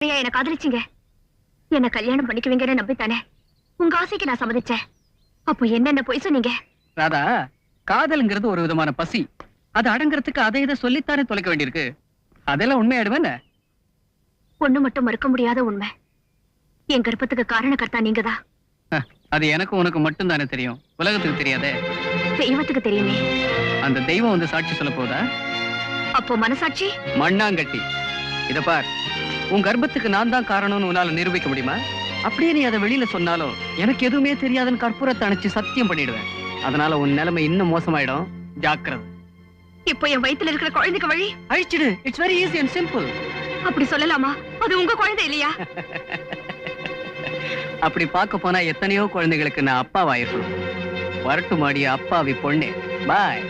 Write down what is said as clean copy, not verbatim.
என்ன காதலிச்சீங்க, என்ன கல்யாணம் பண்ணிக்குவீங்கன்னு நம்பித்தானே உங்க ஆசைக்கு நான் சம்மதிச்சேன். அப்போ என்னென்ன பொய் சொன்னீங்க? ராதா, காதல்ங்கிறது ஒரு விதமான பசி. அது அடங்குறதுக்கு அதை இதை சொல்லித்தானே தொலைக்க வேண்டியிருக்கு. அதெல்லாம் உண்மையாயிடுவேன். ஒண்ணு மட்டும் மறுக்க முடியாத உண்மை, என் கர்ப்பத்துக்கு காரணக்கர்த்தா நீங்கதான். அது எனக்கு உனக்கு மட்டும் தானே தெரியும், உலகத்துக்கு தெரியாதே. தெய்வத்துக்கு தெரியுமே. அந்த தெய்வம் வந்து சாட்சி சொல்ல போதா? அப்போ மனசாட்சி? மண்ணாங்கட்டி. இத பார், உன் கர்ப்பத்துக்கு நான் தான் காரணம்னு உன்னால நிரூபிக்க முடியுமா? அப்படியே நீ அதை வெளியில சொன்னாலும் எனக்கு எதுவுமே தெரியாதுன்னு கற்பூரத்தை அணைச்சு சத்தியம் பண்ணிடுவேன். அதனால உன் நிலைமை இன்னும் மோசமாயிடும். ஜாக்கிரதை. இப்போ என் வயித்துல இருக்கிற குழந்தைக்கு வழி அழிச்சிடு. It's very easy and simple. அப்படி சொல்லலாமா? அது உங்க குழந்தை இல்லையா? அப்படி பார்க்க போனா எத்தனையோ குழந்தைகளுக்கு நான் அப்பாவாயிருக்கணும். வரட்டு மாடிய அப்பாவி பொண்ணே. பாய்.